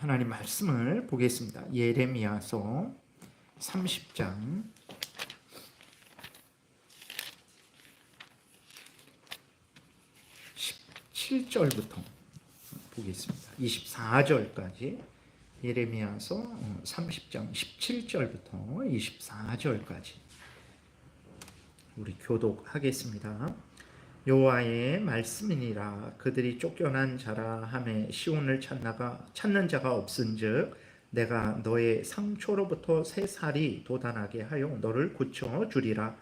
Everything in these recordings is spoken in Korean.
하나님 말씀을 보겠습니다. 예레미야서 30장 17절부터 보겠습니다. 24절까지 예레미야서 30장 17절부터 24절까지 우리 교독하겠습니다. 여호와의 말씀이니라. 그들이 쫓겨난 자라 하매 시온을 찾는 자가 없은즉 내가 너의 상초로부터 새 살이 돋아나게 하여 너를 고쳐 주리라.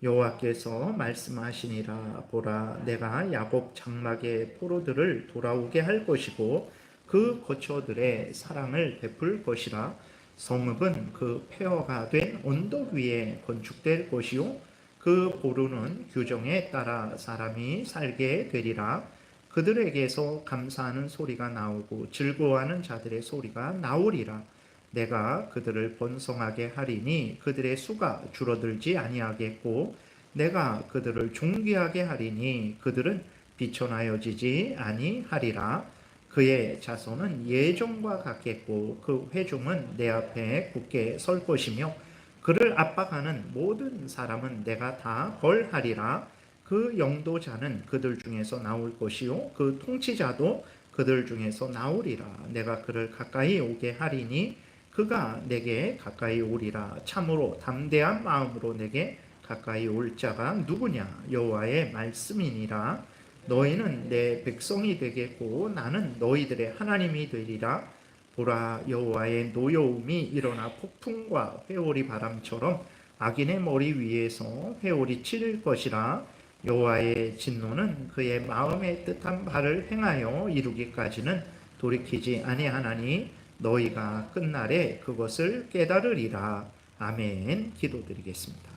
여호와께서 말씀하시니라. 보라, 내가 야곱 장막의 포로들을 돌아오게 할 것이고 그 거처들의 사랑을 베풀 것이라. 성읍은 그 폐허가 된 언덕 위에 건축될 것이요 그 보루는 규정에 따라 사람이 살게 되리라. 그들에게서 감사하는 소리가 나오고 즐거워하는 자들의 소리가 나오리라. 내가 그들을 번성하게 하리니 그들의 수가 줄어들지 아니하겠고 내가 그들을 존귀하게 하리니 그들은 비천하여지지 아니하리라. 그의 자손은 예종과 같겠고 그 회중은 내 앞에 굳게 설 것이며 그를 압박하는 모든 사람은 내가 다 벌하리라. 그 영도자는 그들 중에서 나올 것이요 그 통치자도 그들 중에서 나오리라. 내가 그를 가까이 오게 하리니 그가 내게 가까이 오리라. 참으로 담대한 마음으로 내게 가까이 올 자가 누구냐? 여호와의 말씀이니라. 너희는 내 백성이 되겠고 나는 너희들의 하나님이 되리라. 보라, 여호와의 노여움이 일어나 폭풍과 회오리 바람처럼 악인의 머리 위에서 회오리 치릴 것이라. 여호와의 진노는 그의 마음에 뜻한 바를 행하여 이루기까지는 돌이키지 아니하나니 너희가 끝날에 그것을 깨달으리라. 아멘. 기도드리겠습니다.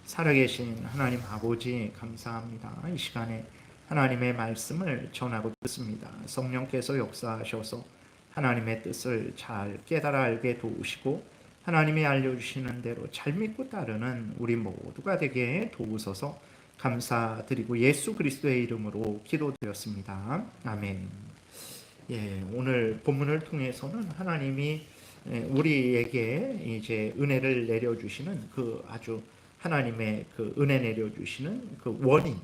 살아계신 하나님 아버지 감사합니다. 이 시간에 하나님의 말씀을 전하고 듣습니다. 성령께서 역사하셔서 하나님의 뜻을 잘 깨달아 알게 도우시고 하나님이 알려주시는 대로 잘 믿고 따르는 우리 모두가 되게 도우소서. 감사드리고 예수 그리스도의 이름으로 기도드렸습니다. 아멘. 오늘 본문을 통해서는 하나님이 우리에게 이제 은혜를 내려주시는 그 아주 하나님의 그 은혜 내려주시는 그 원인,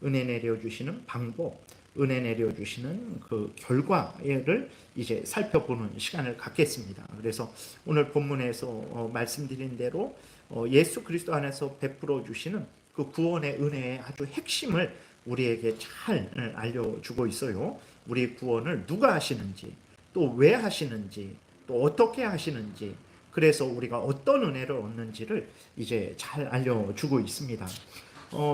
은혜 내려주시는 방법, 은혜 내려주시는 그 결과를 이제 살펴보는 시간을 갖겠습니다. 그래서 오늘 본문에서 말씀드린 대로 예수 그리스도 안에서 베풀어 주시는 그 구원의 은혜의 아주 핵심을 우리에게 잘 알려주고 있어요. 우리 구원을 누가 하시는지, 또 왜 하시는지, 또 어떻게 하시는지, 그래서 우리가 어떤 은혜를 얻는지를 이제 잘 알려주고 있습니다.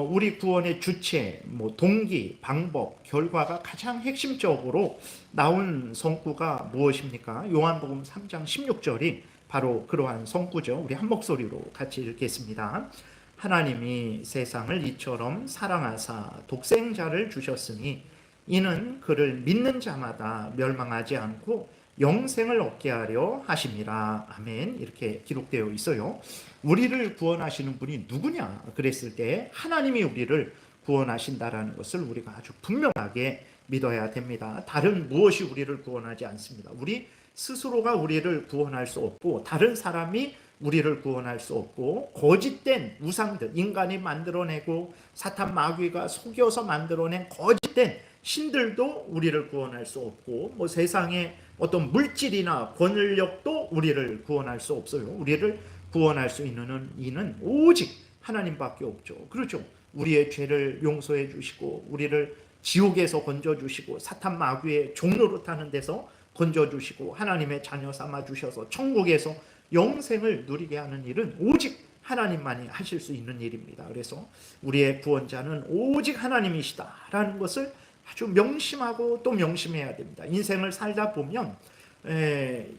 우리 구원의 주체, 동기, 방법, 결과가 가장 핵심적으로 나온 성구가 무엇입니까? 요한복음 3장 16절이 바로 그러한 성구죠. 우리 한 목소리로 같이 읽겠습니다. 하나님이 세상을 이처럼 사랑하사 독생자를 주셨으니 이는 그를 믿는 자마다 멸망하지 않고 영생을 얻게 하려 하심이라. 아멘. 이렇게 기록되어 있어요. 우리를 구원하시는 분이 누구냐 그랬을 때 하나님이 우리를 구원하신다라는 것을 우리가 아주 분명하게 믿어야 됩니다. 다른 무엇이 우리를 구원하지 않습니다. 우리 스스로가 우리를 구원할 수 없고 다른 사람이 우리를 구원할 수 없고 거짓된 우상들, 인간이 만들어내고 사탄 마귀가 속여서 만들어낸 거짓된 신들도 우리를 구원할 수 없고 세상의 어떤 물질이나 권력도 우리를 구원할 수 없어요. 우리를 구원할 수 있는 이는 오직 하나님밖에 없죠. 그렇죠. 우리의 죄를 용서해 주시고 우리를 지옥에서 건져주시고 사탄 마귀의 종노릇하는 데서 건져주시고 하나님의 자녀 삼아 주셔서 천국에서 영생을 누리게 하는 일은 오직 하나님만이 하실 수 있는 일입니다. 그래서 우리의 구원자는 오직 하나님이시다라는 것을 아주 명심하고 또 명심해야 됩니다. 인생을 살다 보면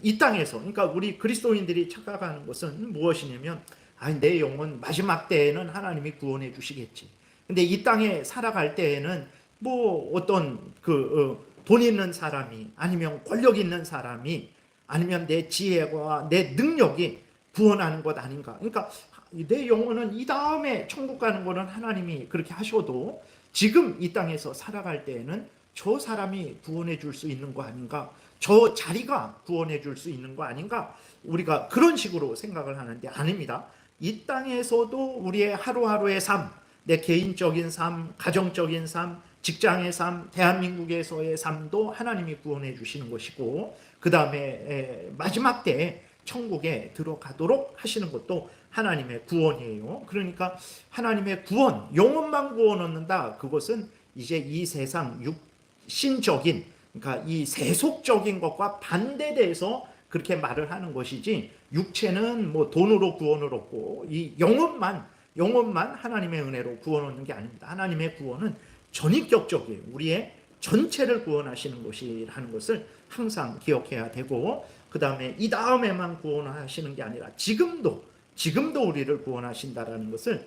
이 땅에서, 그러니까 우리 그리스도인들이 착각하는 것은 무엇이냐면 내 영혼 마지막 때에는 하나님이 구원해 주시겠지. 근데 이 땅에 살아갈 때에는 어떤 돈 있는 사람이 아니면 권력 있는 사람이 아니면 내 지혜와 내 능력이 구원하는 것 아닌가. 그러니까 내 영혼은 이 다음에 천국 가는 거는 하나님이 그렇게 하셔도 지금 이 땅에서 살아갈 때에는 저 사람이 구원해 줄 수 있는 거 아닌가. 저 자리가 구원해 줄 수 있는 거 아닌가? 우리가 그런 식으로 생각을 하는데 아닙니다. 이 땅에서도 우리의 하루하루의 삶, 내 개인적인 삶, 가정적인 삶, 직장의 삶, 대한민국에서의 삶도 하나님이 구원해 주시는 것이고, 그 다음에 마지막 때에 천국에 들어가도록 하시는 것도 하나님의 구원이에요. 그러니까 하나님의 구원, 영혼만 구원 얻는다. 그것은 이제 이 세상 육신적인, 그러니까 이 세속적인 것과 반대돼서 그렇게 말을 하는 것이지, 육체는 뭐 돈으로 구원을 얻고 이 영혼만 하나님의 은혜로 구원 얻는 게 아닙니다. 하나님의 구원은 전인격적이에요. 우리의 전체를 구원하시는 것이라는 것을 항상 기억해야 되고, 그 다음에 이 다음에만 구원하시는 게 아니라 지금도 우리를 구원하신다라는 것을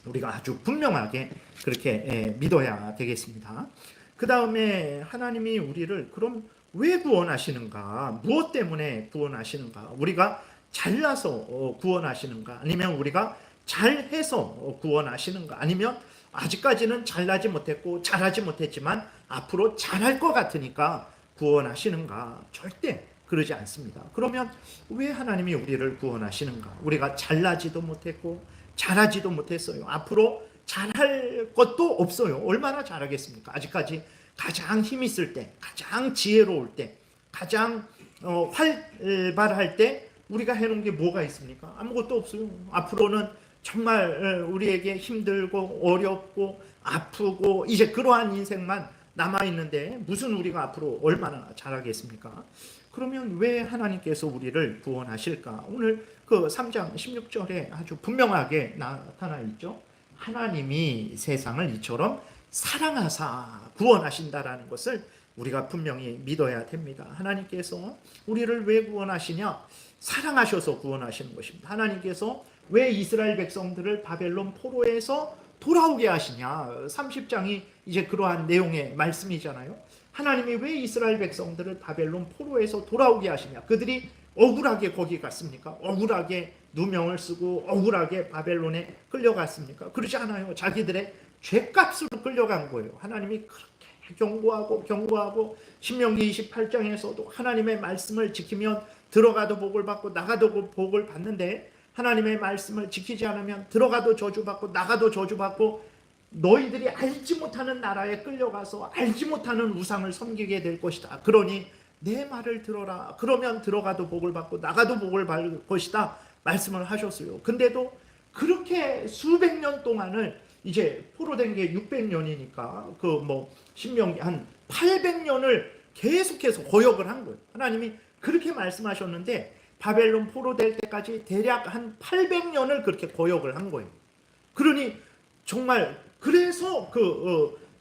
우리가 아주 분명하게 그렇게 믿어야 되겠습니다. 그 다음에 하나님이 우리를 그럼 왜 구원하시는가? 무엇 때문에 구원하시는가? 우리가 잘나서 구원하시는가? 아니면 우리가 잘해서 구원하시는가? 아니면 아직까지는 잘나지 못했고 잘하지 못했지만 앞으로 잘할 것 같으니까 구원하시는가? 절대 그러지 않습니다. 그러면 왜 하나님이 우리를 구원하시는가? 우리가 잘나지도 못했고 잘하지도 못했어요. 앞으로 잘할 것도 없어요. 얼마나 잘하겠습니까? 아직까지 가장 힘 있을 때, 가장 지혜로울 때, 가장 활발할 때 우리가 해놓은 게 뭐가 있습니까? 아무것도 없어요. 앞으로는 정말 우리에게 힘들고 어렵고 아프고 이제 그러한 인생만 남아있는데 무슨 우리가 앞으로 얼마나 잘하겠습니까? 그러면 왜 하나님께서 우리를 구원하실까? 오늘 그 3장 16절에 아주 분명하게 나타나 있죠. 하나님이 세상을 이처럼 사랑하사 구원하신다라는 것을 우리가 분명히 믿어야 됩니다. 하나님께서 우리를 왜 구원하시냐? 사랑하셔서 구원하시는 것입니다. 하나님께서 왜 이스라엘 백성들을 바벨론 포로에서 돌아오게 하시냐? 30장이 이제 그러한 내용의 말씀이잖아요. 하나님이 왜 이스라엘 백성들을 바벨론 포로에서 돌아오게 하시냐? 그들이 억울하게 거기 갔습니까? 억울하게 누명을 쓰고 억울하게 바벨론에 끌려갔습니까? 그러지 않아요. 자기들의 죄값으로 끌려간 거예요. 하나님이 그렇게 경고하고 신명기 28장에서도 하나님의 말씀을 지키면 들어가도 복을 받고 나가도 복을 받는데, 하나님의 말씀을 지키지 않으면 들어가도 저주받고 나가도 저주받고 너희들이 알지 못하는 나라에 끌려가서 알지 못하는 우상을 섬기게 될 것이다. 그러니 내 말을 들어라. 그러면 들어가도 복을 받고 나가도 복을 받을 것이다. 말씀을 하셨어요. 근데도 그렇게 수백 년 동안을 이제 포로된 게 600년이니까 그 뭐 신명기 한 800년을 계속해서 거역을 한 거예요. 하나님이 그렇게 말씀하셨는데 바벨론 포로될 때까지 대략 한 800년을 그렇게 거역을 한 거예요. 그러니 정말 그래서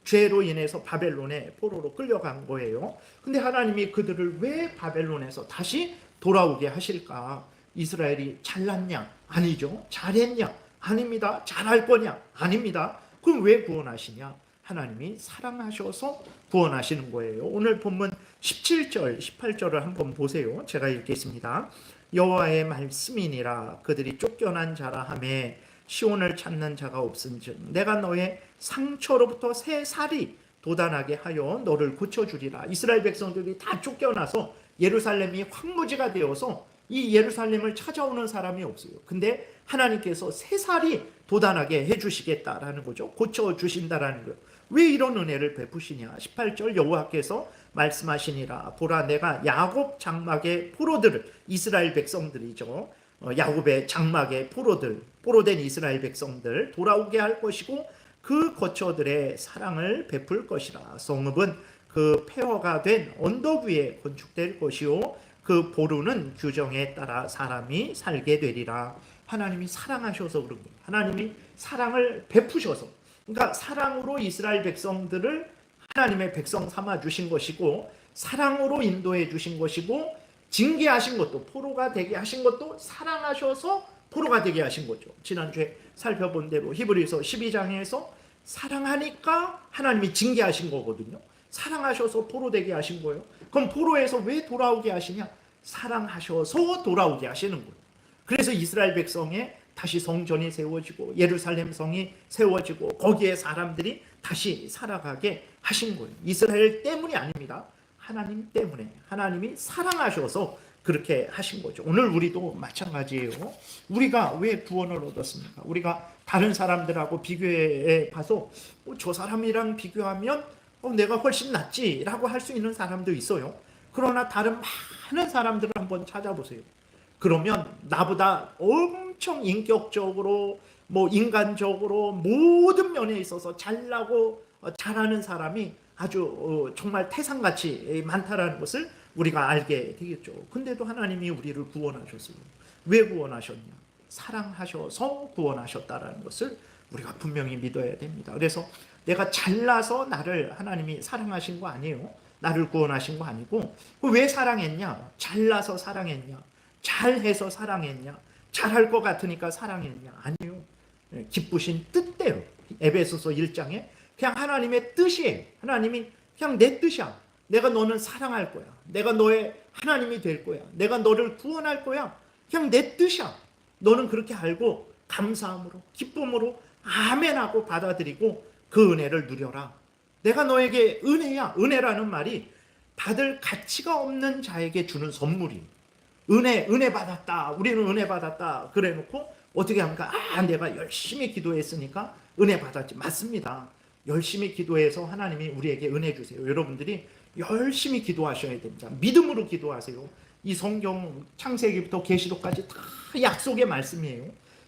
죄로 인해서 바벨론에 포로로 끌려간 거예요. 근데 하나님이 그들을 왜 바벨론에서 다시 돌아오게 하실까? 이스라엘이 잘났냐? 아니죠. 잘했냐? 아닙니다. 잘할 거냐? 아닙니다. 그럼 왜 구원하시냐? 하나님이 사랑하셔서 구원하시는 거예요. 오늘 본문 17절, 18절을 한번 보세요. 제가 읽겠습니다. 여호와의 말씀이니라. 그들이 쫓겨난 자라 하매 시온을 찾는 자가 없은즉 내가 너의 상처로부터 새 살이 돋아나게 하여 너를 고쳐주리라. 이스라엘 백성들이 다 쫓겨나서 예루살렘이 황무지가 되어서 이 예루살렘을 찾아오는 사람이 없어요. 근데 하나님께서 새 살이 돋아나게 해주시겠다라는 거죠. 고쳐주신다라는 거예요. 왜 이런 은혜를 베푸시냐? 18절 여호와께서 말씀하시니라. 보라, 내가 야곱 장막의 포로들을, 이스라엘 백성들이죠, 야곱의 장막의 포로된 이스라엘 백성들 돌아오게 할 것이고 그 거처들의 사랑을 베풀 것이라. 성읍은 그 폐허가 된 언덕 위에 건축될 것이요 그 보루는 규정에 따라 사람이 살게 되리라. 하나님이 사랑하셔서 그런 거예요. 하나님이 사랑을 베푸셔서, 그러니까 사랑으로 이스라엘 백성들을 하나님의 백성 삼아 주신 것이고, 사랑으로 인도해 주신 것이고, 징계하신 것도, 포로가 되게 하신 것도 사랑하셔서 포로가 되게 하신 거죠. 지난주에 살펴본 대로 히브리서 12장에서 사랑하니까 하나님이 징계하신 거거든요. 사랑하셔서 포로 되게 하신 거예요. 그럼 포로에서 왜 돌아오게 하시냐? 사랑하셔서 돌아오게 하시는 거예요. 그래서 이스라엘 백성의 다시 성전이 세워지고 예루살렘 성이 세워지고 거기에 사람들이 다시 살아가게 하신 거예요. 이스라엘 때문이 아닙니다. 하나님 때문에, 하나님이 사랑하셔서 그렇게 하신 거죠. 오늘 우리도 마찬가지예요. 우리가 왜 구원을 얻었습니까? 우리가 다른 사람들하고 비교해 봐서 저 사람이랑 비교하면 내가 훨씬 낫지라고 할 수 있는 사람도 있어요. 그러나 다른 많은 사람들을 한번 찾아보세요. 그러면 나보다 엄청 인격적으로 인간적으로 모든 면에 있어서 잘나고 잘하는 사람이 아주 정말 태산같이 많다라는 것을 우리가 알게 되겠죠. 근데도 하나님이 우리를 구원하셨어요. 왜 구원하셨냐? 사랑하셔서 구원하셨다라는 것을 우리가 분명히 믿어야 됩니다. 그래서 내가 잘나서 나를 하나님이 사랑하신 거 아니에요. 나를 구원하신 거 아니고, 왜 사랑했냐? 잘나서 사랑했냐? 잘해서 사랑했냐? 잘할 것 같으니까 사랑했냐? 아니요. 기쁘신 뜻대로. 에베소서 1장에 그냥 하나님의 뜻이에요. 하나님이 그냥 내 뜻이야. 내가 너는 사랑할 거야. 내가 너의 하나님이 될 거야. 내가 너를 구원할 거야. 그냥 내 뜻이야. 너는 그렇게 알고 감사함으로, 기쁨으로 아멘하고 받아들이고 그 은혜를 누려라. 내가 너에게 은혜야. 은혜라는 말이 받을 가치가 없는 자에게 주는 선물이. 은혜 받았다. 우리는 은혜 받았다. 그래 놓고 어떻게 합니까? 내가 열심히 기도했으니까 은혜 받았지. 맞습니다. 열심히 기도해서 하나님이 우리에게 은혜 주세요. 여러분들이 열심히 기도하셔야 됩니다. 믿음으로 기도하세요. 이 성경 창세기부터 계시록까지 다 약속의 말씀이에요.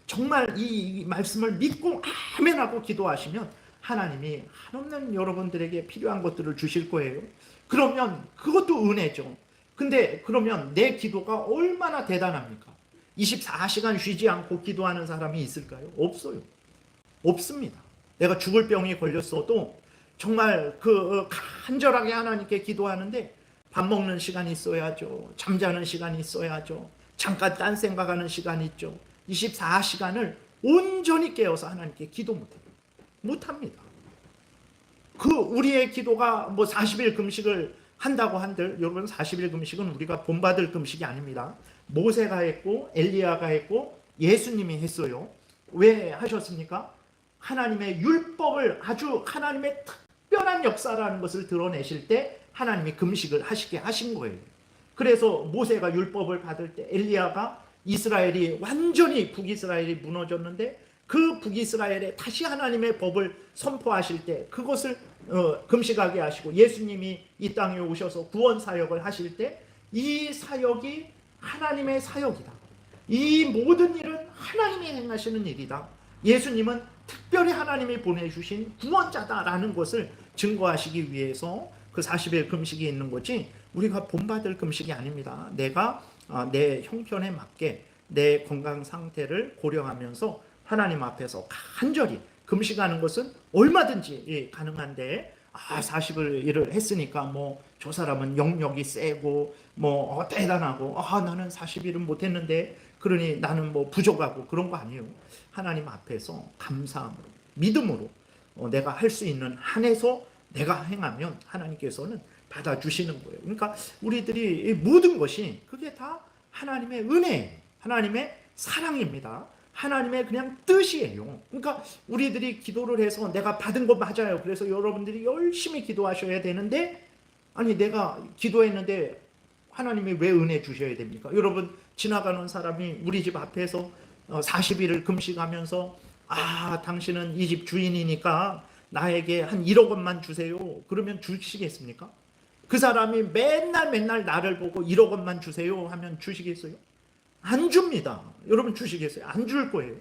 정말 이 말씀을 믿고 아멘하고 기도하시면 하나님이 한없는 여러분들에게 필요한 것들을 주실 거예요. 그러면 그것도 은혜죠. 근데 그러면 내 기도가 얼마나 대단합니까? 24시간 쉬지 않고 기도하는 사람이 있을까요? 없어요. 없습니다. 내가 죽을 병이 걸렸어도 정말 간절하게 하나님께 기도하는데 밥 먹는 시간이 있어야죠. 잠자는 시간이 있어야죠. 잠깐 딴 생각하는 시간이 있죠. 24시간을 온전히 깨어서 하나님께 기도 못합니다. 우리의 기도가 40일 금식을 한다고 한들, 여러분 40일 금식은 우리가 본받을 금식이 아닙니다. 모세가 했고 엘리야가 했고 예수님이 했어요. 왜 하셨습니까? 하나님의 율법을, 아주 하나님의 특별한 역사라는 것을 드러내실 때 하나님이 금식을 하시게 하신 거예요. 그래서 모세가 율법을 받을 때, 엘리야가 이스라엘이 완전히 북이스라엘이 무너졌는데 그 북이스라엘에 다시 하나님의 법을 선포하실 때 그것을 금식하게 하시고, 예수님이 이 땅에 오셔서 구원 사역을 하실 때 이 사역이 하나님의 사역이다. 이 모든 일은 하나님이 행하시는 일이다. 예수님은 특별히 하나님이 보내주신 구원자다라는 것을 증거하시기 위해서 그 40일 금식이 있는 거지, 우리가 본받을 금식이 아닙니다. 내가 내 형편에 맞게 내 건강 상태를 고려하면서 하나님 앞에서 간절히 금식하는 것은 얼마든지 가능한데, 40일을 했으니까 저 사람은 영역이 세고 대단하고 나는 40일은 못했는데 그러니 나는 부족하고 그런 거 아니에요. 하나님 앞에서 감사함으로, 믿음으로 내가 할 수 있는 한에서 내가 행하면 하나님께서는 받아주시는 거예요. 그러니까 우리들이 모든 것이 그게 다 하나님의 은혜, 하나님의 사랑입니다. 하나님의 그냥 뜻이에요. 그러니까 우리들이 기도를 해서 내가 받은 거 맞아요. 그래서 여러분들이 열심히 기도하셔야 되는데, 아니 내가 기도했는데 하나님이 왜 은혜 주셔야 됩니까? 여러분, 지나가는 사람이 우리 집 앞에서 40일을 금식하면서 당신은 이 집 주인이니까 나에게 한 1억 원만 주세요. 그러면 주시겠습니까? 그 사람이 맨날 나를 보고 1억 원만 주세요 하면 주시겠어요? 안 줍니다. 여러분 주시겠어요? 안 줄 거예요.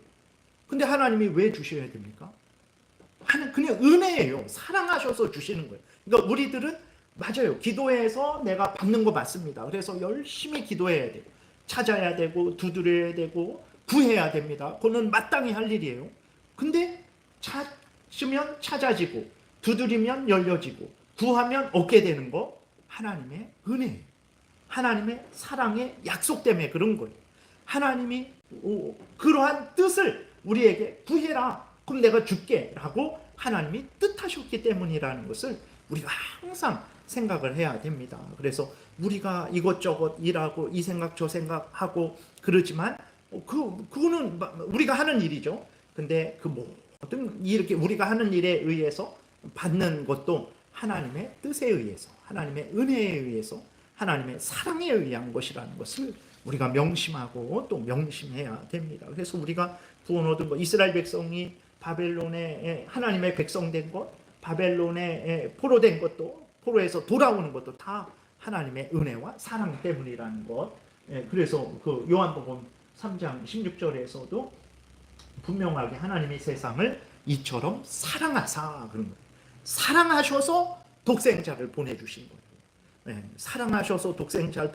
근데 하나님이 왜 주셔야 됩니까? 그냥 은혜예요. 사랑하셔서 주시는 거예요. 그러니까 우리들은 맞아요. 기도해서 내가 받는 거 맞습니다. 그래서 열심히 기도해야 돼요. 찾아야 되고 두드려야 되고 구해야 됩니다. 그거는 마땅히 할 일이에요. 근데 찾으면 찾아지고 두드리면 열려지고 구하면 얻게 되는 거 하나님의 은혜, 하나님의 사랑의 약속 때문에 그런 거예요. 하나님이 그러한 뜻을 우리에게 구해라. 그럼 내가 줄게 라고 하나님이 뜻하셨기 때문이라는 것을 우리가 항상 생각을 해야 됩니다. 그래서 우리가 이것저것 일하고 이 생각 저 생각하고 그러지만 그거는 우리가 하는 일이죠. 근데 그 모든 이렇게 우리가 하는 일에 의해서 받는 것도 하나님의 뜻에 의해서, 하나님의 은혜에 의해서, 하나님의 사랑에 의한 것이라는 것을 우리가 명심하고 또 명심해야 됩니다. 그래서 우리가 구원 얻은 것, 이스라엘 백성이 바벨론에 하나님의 백성된 것, 바벨론에 포로된 것도, 포로에서 돌아오는 것도 다 하나님의 은혜와 사랑 때문이라는 것. 그래서 그 요한복음 3장 16절에서도 분명하게 하나님이 세상을 이처럼 사랑하사 그런 거예요. 사랑하셔서 독생자를 보내주신 거예요. 사랑하셔서 독생자를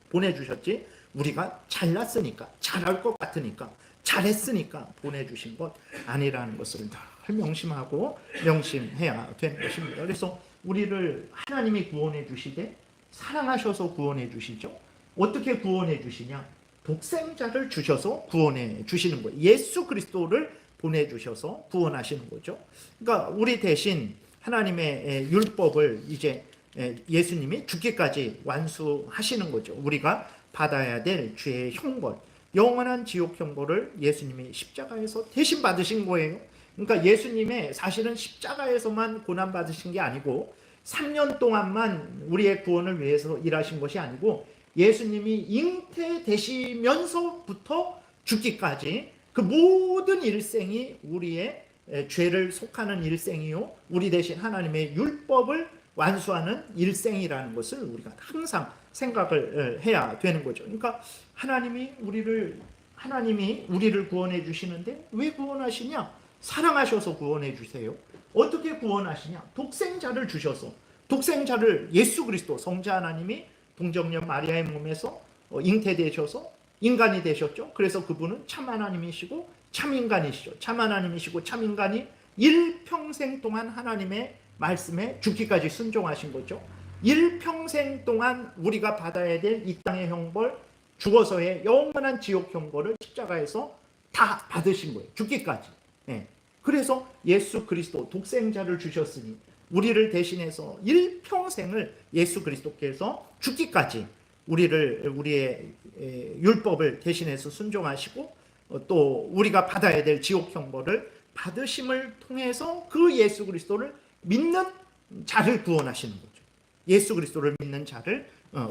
보내주셨지 우리가 잘났으니까, 잘할 것 같으니까, 잘했으니까 보내주신 것 아니라는 것을 늘 명심하고 명심해야 되는 것입니다. 그래서 우리를 하나님이 구원해 주시되 사랑하셔서 구원해 주시죠. 어떻게 구원해 주시냐? 독생자를 주셔서 구원해 주시는 거예요. 예수 그리스도를 보내주셔서 구원하시는 거죠. 그러니까 우리 대신 하나님의 율법을 이제 예수님이 죽기까지 완수하시는 거죠. 우리가 받아야 될 죄의 형벌, 영원한 지옥 형벌을 예수님이 십자가에서 대신 받으신 거예요. 그러니까 예수님의 사실은 십자가에서만 고난 받으신 게 아니고 3년 동안만 우리의 구원을 위해서 일하신 것이 아니고 예수님이 잉태되시면서부터 죽기까지 그 모든 일생이 우리의 죄를 속하는 일생이요, 우리 대신 하나님의 율법을 완수하는 일생이라는 것을 우리가 항상 생각을 해야 되는 거죠. 그러니까 하나님이 우리를 구원해 주시는데 왜 구원하시냐? 사랑하셔서 구원해 주세요. 어떻게 구원하시냐? 독생자를 주셔서, 독생자를 예수 그리스도 성자 하나님이 동정녀 마리아의 몸에서 잉태되셔서 인간이 되셨죠. 그래서 그분은 참 하나님이시고 참 인간이시죠. 참 하나님이시고 참 인간이 일평생 동안 하나님의 말씀에 죽기까지 순종하신 거죠. 일평생 동안 우리가 받아야 될 이 땅의 형벌, 죽어서의 영원한 지옥 형벌을 십자가에서 다 받으신 거예요. 죽기까지. 그래서 예수 그리스도 독생자를 주셨으니 우리를 대신해서 일평생을 예수 그리스도께서 죽기까지 우리의 율법을 대신해서 순종하시고 또 우리가 받아야 될 지옥 형벌을 받으심을 통해서 그 예수 그리스도를 믿는 자를 구원하시는 거죠. 예수 그리스도를 믿는 자를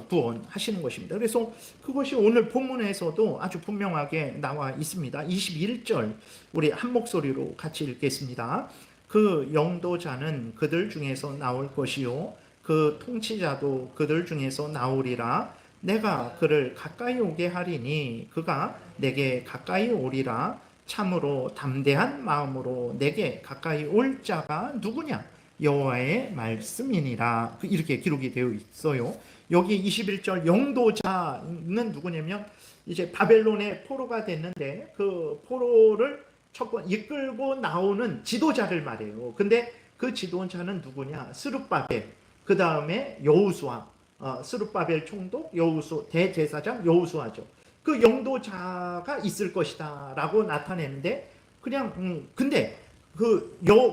구원하시는 것입니다. 그래서 그것이 오늘 본문에서도 아주 분명하게 나와 있습니다. 21절 우리 한 목소리로 같이 읽겠습니다. 그 영도자는 그들 중에서 나올 것이요 그 통치자도 그들 중에서 나오리라. 내가 그를 가까이 오게 하리니 그가 내게 가까이 오리라. 참으로 담대한 마음으로 내게 가까이 올 자가 누구냐? 여호와의 말씀이니라. 이렇게 기록이 되어 있어요. 여기 21절 영도자는 누구냐면 이제 바벨론의 포로가 됐는데 그 포로를 이끌고 나오는 지도자를 말해요. 근데 그 지도자는 누구냐? 스룹바벨, 그 다음에 여호수아, 스룹바벨 총독, 대제사장 여호수아죠. 그 영도자가 있을 것이다 라고 나타내는데 그냥 근데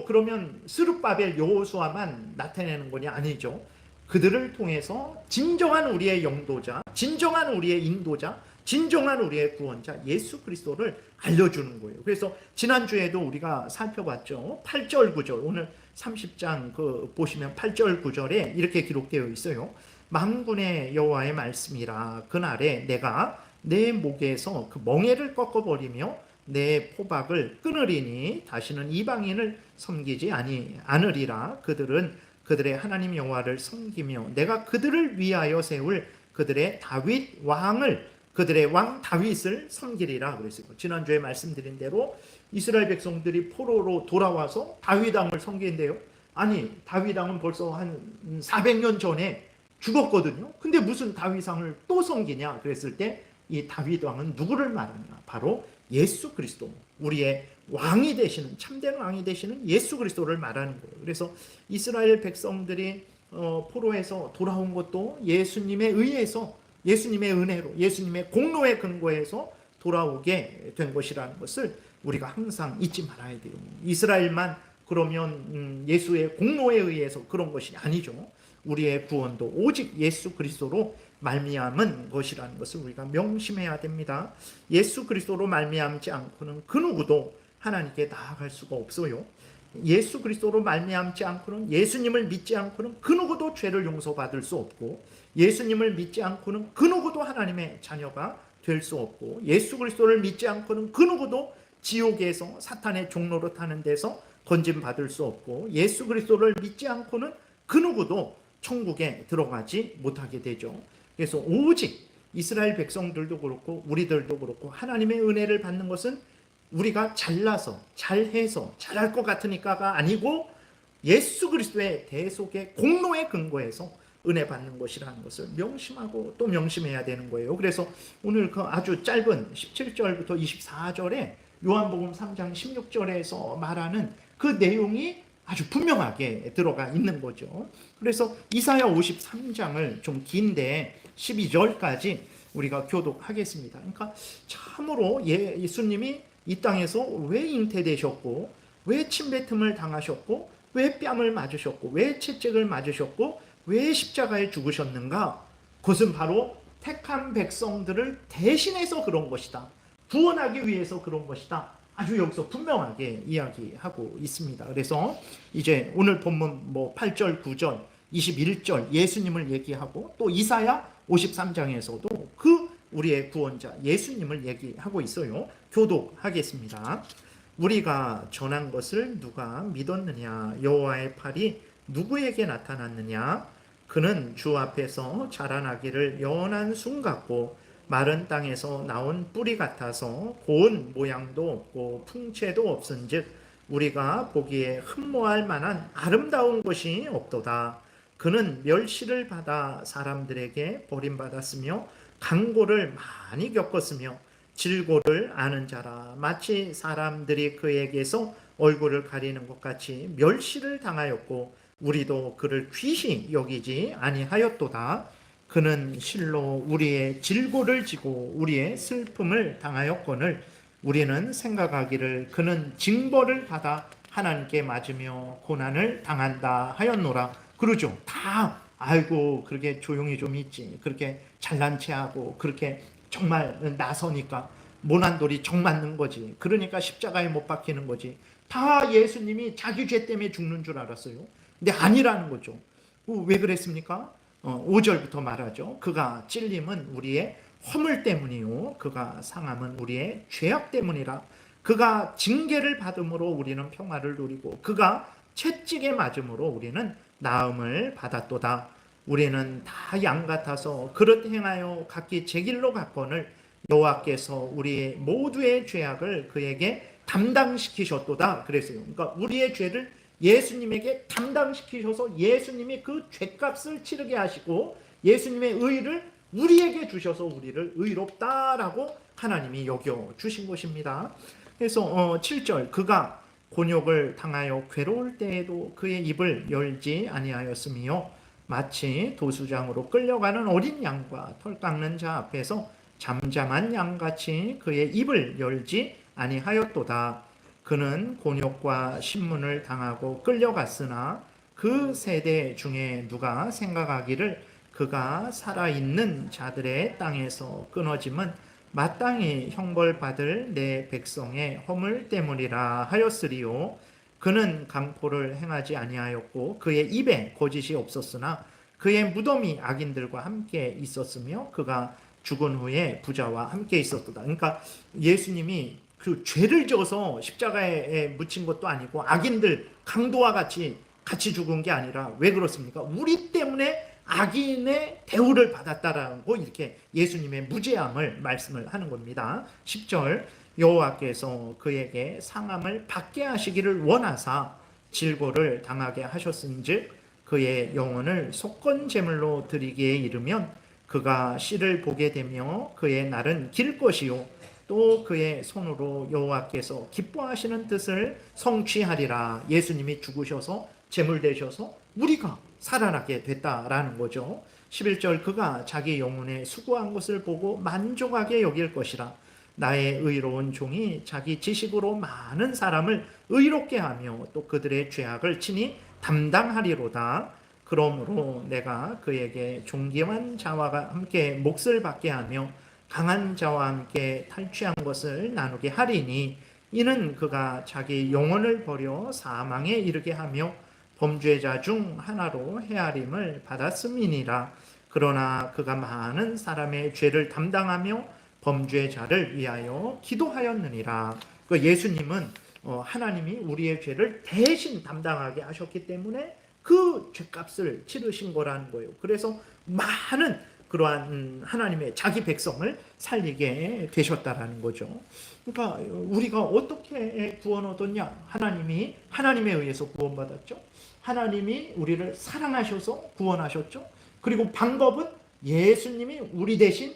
그러면 스룹바벨 여호수아만 나타내는 거냐? 아니죠. 그들을 통해서 진정한 우리의 영도자, 진정한 우리의 인도자, 진정한 우리의 구원자 예수 그리스도를 알려주는 거예요. 그래서 지난주에도 우리가 살펴봤죠. 8절 9절 오늘 30장 보시면 8절 9절에 이렇게 기록되어 있어요. 만군의 여호와의 말씀이라. 그날에 내가 내 목에서 그 멍에를 꺾어버리며 내 포박을 끊으리니 다시는 이방인을 섬기지 않으리라. 그들은 그들의 하나님 여호와를 섬기며 내가 그들을 위하여 세울 그들의 그들의 왕 다윗을 섬기리라 그랬어요. 지난주에 말씀드린 대로 이스라엘 백성들이 포로로 돌아와서 다윗 왕을 섬긴대요. 아니 다윗 왕은 벌써 한 400년 전에 죽었거든요. 근데 무슨 다윗 왕을 또 섬기냐 그랬을 때 이 다윗 왕은 누구를 말하냐? 바로 예수 그리스도, 우리의 왕이 되시는, 참된 왕이 되시는 예수 그리스도를 말하는 거예요. 그래서 이스라엘 백성들이 포로에서 돌아온 것도 예수님에 의해서, 예수님의 은혜로, 예수님의 공로에 근거해서 돌아오게 된 것이라는 것을 우리가 항상 잊지 말아야 돼요. 이스라엘만 그러면 예수의 공로에 의해서 그런 것이 아니죠. 우리의 구원도 오직 예수 그리스도로 말미암은 것이라는 것을 우리가 명심해야 됩니다. 예수 그리스도로 말미암지 않고는 그 누구도 하나님께 나아갈 수가 없어요. 예수 그리스도로 말미암지 않고는, 예수님을 믿지 않고는 그 누구도 죄를 용서받을 수 없고, 예수님을 믿지 않고는 그 누구도 하나님의 자녀가 될 수 없고, 예수 그리스도를 믿지 않고는 그 누구도 지옥에서 사탄의 종로로 타는 데서 건짐 받을 수 없고, 예수 그리스도를 믿지 않고는 그 누구도 천국에 들어가지 못하게 되죠. 그래서 오직 이스라엘 백성들도 그렇고 우리들도 그렇고 하나님의 은혜를 받는 것은 우리가 잘나서 잘해서 잘할 것 같으니까가 아니고, 예수 그리스도의 대속의 공로에 근거해서 은혜 받는 것이라는 것을 명심하고 또 명심해야 되는 거예요. 그래서 오늘 그 아주 짧은 17절부터 24절에 요한복음 3장 16절에서 말하는 그 내용이 아주 분명하게 들어가 있는 거죠. 그래서 이사야 53장을 좀 긴데 12절까지 우리가 교독하겠습니다. 그러니까 참으로 예수님이 이 땅에서 왜 잉태되셨고, 왜 침뱉음을 당하셨고, 왜 뺨을 맞으셨고, 왜 채찍을 맞으셨고, 왜 십자가에 죽으셨는가? 그것은 바로 택한 백성들을 대신해서 그런 것이다. 구원하기 위해서 그런 것이다. 아주 여기서 분명하게 이야기하고 있습니다. 그래서 이제 오늘 본문 8절, 9절, 21절 예수님을 얘기하고, 또 이사야 53장에서도 그 우리의 구원자 예수님을 얘기하고 있어요. 교독하겠습니다. 우리가 전한 것을 누가 믿었느냐? 여호와의 팔이 누구에게 나타났느냐? 그는 주 앞에서 자라나기를 연한 순 같고 마른 땅에서 나온 뿌리 같아서 고운 모양도 없고 풍채도 없은즉 우리가 보기에 흠모할 만한 아름다운 것이 없도다. 그는 멸시를 받아 사람들에게 버림받았으며 강고를 많이 겪었으며 질고를 아는 자라. 마치 사람들이 그에게서 얼굴을 가리는 것 같이 멸시를 당하였고 우리도 그를 귀히 여기지 아니하였도다. 그는 실로 우리의 질고를 지고 우리의 슬픔을 당하였거늘 우리는 생각하기를 그는 징벌을 받아 하나님께 맞으며 고난을 당한다 하였노라. 그러죠. 다 알고 그렇게 조용히 좀 있지, 그렇게 잘난 체하고 그렇게 정말 나서니까 모난돌이 정 맞는 거지. 그러니까 십자가에 못 박히는 거지. 다 예수님이 자기 죄 때문에 죽는 줄 알았어요. 근데 아니라는 거죠. 왜 그랬습니까? 5절부터 말하죠. 그가 찔림은 우리의 허물 때문이요 그가 상함은 우리의 죄악 때문이라. 그가 징계를 받음으로 우리는 평화를 누리고 그가 채찍에 맞음으로 우리는 나음을 받았도다. 우리는 다 양 같아서 그릇 행하여 각기 제 길로 갔거늘 여호와께서 우리의 모두의 죄악을 그에게 담당시키셨도다. 그랬어요. 그러니까 우리의 죄를 예수님에게 담당시키셔서 예수님이 그 죄값을 치르게 하시고 예수님의 의를 우리에게 주셔서 우리를 의롭다라고 하나님이 여겨 주신 것입니다. 그래서 7절 그가 곤욕을 당하여 괴로울 때에도 그의 입을 열지 아니하였으며 마치 도수장으로 끌려가는 어린 양과 털 깎는 자 앞에서 잠잠한 양같이 그의 입을 열지 아니하였도다. 그는 곤욕과 신문을 당하고 끌려갔으나 그 세대 중에 누가 생각하기를 그가 살아있는 자들의 땅에서 끊어짐은 마땅히 형벌받을 내 백성의 허물 때문이라 하였으리요. 그는 강포를 행하지 아니하였고 그의 입에 거짓이 없었으나 그의 무덤이 악인들과 함께 있었으며 그가 죽은 후에 부자와 함께 있었도다. 그러니까 예수님이 그 죄를 져서 십자가에 묻힌 것도 아니고 악인들 강도와 같이 죽은 게 아니라 왜 그렇습니까? 우리 때문에 악인의 대우를 받았다라고 이렇게 예수님의 무죄함을 말씀을 하는 겁니다. 10절 여호와께서 그에게 상함을 받게 하시기를 원하사 질고를 당하게 하셨은즉 그의 영혼을 속건 제물로 드리기에 이르면 그가 씨를 보게 되며 그의 날은 길 것이요 또 그의 손으로 여호와께서 기뻐하시는 뜻을 성취하리라. 예수님이 죽으셔서 제물 되셔서 우리가 살아나게 됐다라는 거죠. 11절 그가 자기 영혼에 수고한 것을 보고 만족하게 여길 것이라. 나의 의로운 종이 자기 지식으로 많은 사람을 의롭게 하며 또 그들의 죄악을 친히 담당하리로다. 그러므로 내가 그에게 존귀한 자와 함께 몫을 받게 하며 강한 자와 함께 탈취한 것을 나누게 하리니 이는 그가 자기 영혼을 버려 사망에 이르게 하며 범죄자 중 하나로 헤아림을 받았음이니라. 그러나 그가 많은 사람의 죄를 담당하며 범죄자를 위하여 기도하였느니라. 그 예수님은 하나님이 우리의 죄를 대신 담당하게 하셨기 때문에 그 죄값을 치르신 거라는 거예요. 그래서 많은 그러한 하나님의 자기 백성을 살리게 되셨다라는 거죠. 그러니까 우리가 어떻게 구원 얻었냐? 하나님에 의해서 구원받았죠. 하나님이 우리를 사랑하셔서 구원하셨죠. 그리고 방법은 예수님이 우리 대신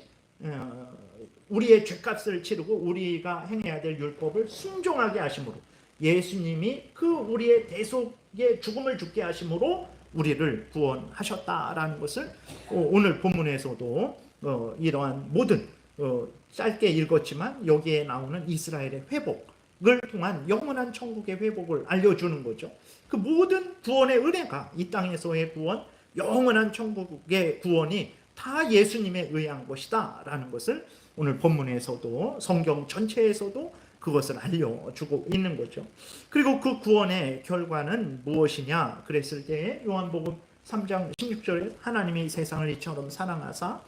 우리의 죄값을 치르고 우리가 행해야 될 율법을 순종하게 하심으로, 예수님이 그 우리의 대속의 죽음을 죽게 하심으로 우리를 구원하셨다라는 것을 오늘 본문에서도 이러한 모든 짧게 읽었지만 여기에 나오는 이스라엘의 회복을 통한 영원한 천국의 회복을 알려주는 거죠. 그 모든 구원의 은혜가, 이 땅에서의 구원, 영원한 천국의 구원이 다 예수님에 의한 것이다 라는 것을 오늘 본문에서도, 성경 전체에서도 그것을 알려주고 있는 거죠. 그리고 그 구원의 결과는 무엇이냐 그랬을 때 요한복음 3장 16절에 하나님이 세상을 이처럼 사랑하사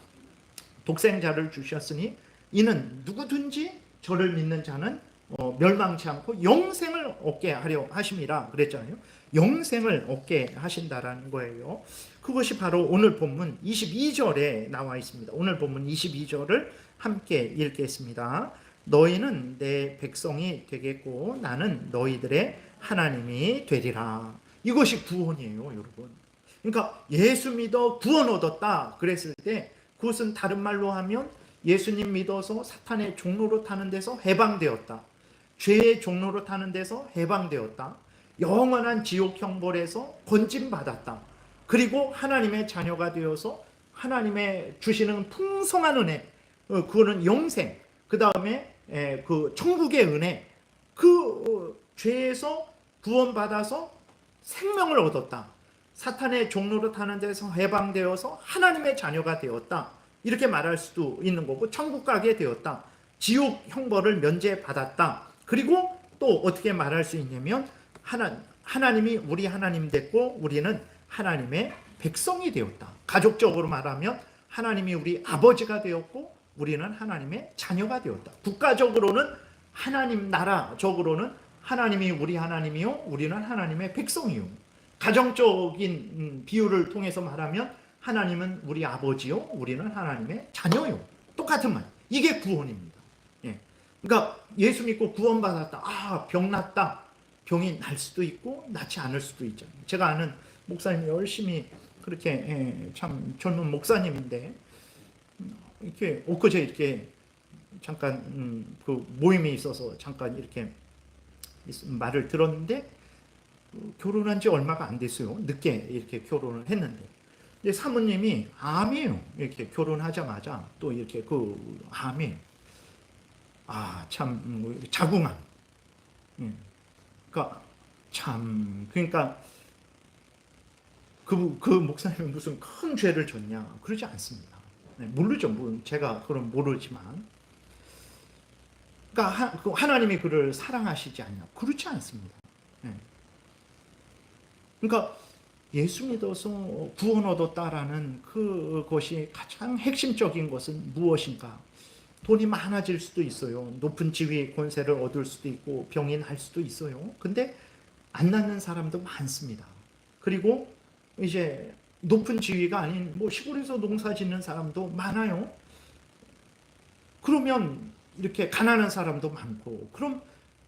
독생자를 주셨으니 이는 누구든지 저를 믿는 자는 멸망치 않고 영생을 얻게 하려 하심이라 그랬잖아요. 영생을 얻게 하신다라는 거예요. 그것이 바로 오늘 본문 22절에 나와 있습니다. 오늘 본문 22절을 함께 읽겠습니다. 너희는 내 백성이 되겠고 나는 너희들의 하나님이 되리라. 이것이 구원이에요, 여러분. 그러니까 예수 믿어 구원 얻었다 그랬을 때 그것은 다른 말로 하면 예수님 믿어서 사탄의 종로로 타는 데서 해방되었다. 죄의 종로로 타는 데서 해방되었다. 영원한 지옥 형벌에서 건짐받았다. 그리고 하나님의 자녀가 되어서 하나님의 주시는 풍성한 은혜, 그거는 영생, 그 다음에 그 천국의 은혜, 그 죄에서 구원받아서 생명을 얻었다. 사탄의 종로로 타는 데서 해방되어서 하나님의 자녀가 되었다. 이렇게 말할 수도 있는 거고, 천국 가게 되었다. 지옥 형벌을 면제받았다. 그리고 또 어떻게 말할 수 있냐면 하나님이 우리 하나님 됐고 우리는 하나님의 백성이 되었다. 가족적으로 말하면 하나님이 우리 아버지가 되었고 우리는 하나님의 자녀가 되었다. 국가적으로는 하나님 나라적으로는 하나님이 우리 하나님이요 우리는 하나님의 백성이요. 가정적인 비유를 통해서 말하면 하나님은 우리 아버지요 우리는 하나님의 자녀요. 똑같은 말. 이게 구원입니다. 예. 그러니까 예수 믿고 구원받았다. 병 났다. 병이 날 수도 있고 낫지 않을 수도 있잖아요. 제가 아는 목사님이 열심히 그렇게 참 젊은 목사님인데 이렇게 엊그제 이렇게 잠깐 그 모임이 있어서 잠깐 이렇게 말을 들었는데 결혼한 지 얼마가 안 됐어요. 늦게 이렇게 결혼을 했는데. 근데 사모님이 암이에요. 이렇게 결혼하자마자 또 이렇게 그 암이에요. 참 자궁암. 그러니까 그 목사님은 무슨 큰 죄를 졌냐 그러지 않습니다. 모르죠. 제가 그럼 모르지만, 그러니까 하나님이 그를 사랑하시지 않냐 그렇지 않습니다. 그러니까 예수 믿어서 구원 얻었다라는 그것이 가장 핵심적인 것은 무엇인가? 돈이 많아질 수도 있어요. 높은 지위, 권세를 얻을 수도 있고 병인할 수도 있어요. 근데 안 낫는 사람도 많습니다. 그리고 이제 높은 지위가 아닌 시골에서 농사 짓는 사람도 많아요. 그러면 이렇게 가난한 사람도 많고, 그럼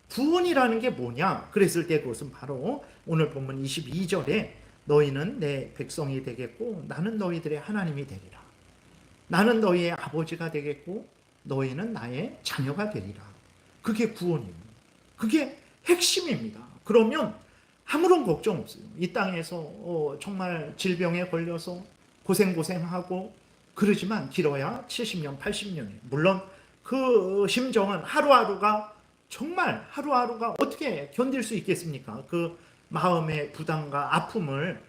구원이라는 게 뭐냐? 그랬을 때 그것은 바로 오늘 본문 22절에 너희는 내 백성이 되겠고 나는 너희들의 하나님이 되리라. 나는 너희의 아버지가 되겠고 너희는 나의 자녀가 되리라. 그게 구원입니다. 그게 핵심입니다. 그러면 아무런 걱정 없어요. 이 땅에서 정말 질병에 걸려서 고생하고 그러지만 길어야 70년, 80년이에요. 물론 그 심정은 하루하루가 정말 하루하루가 어떻게 견딜 수 있겠습니까? 그 마음의 부담과 아픔을,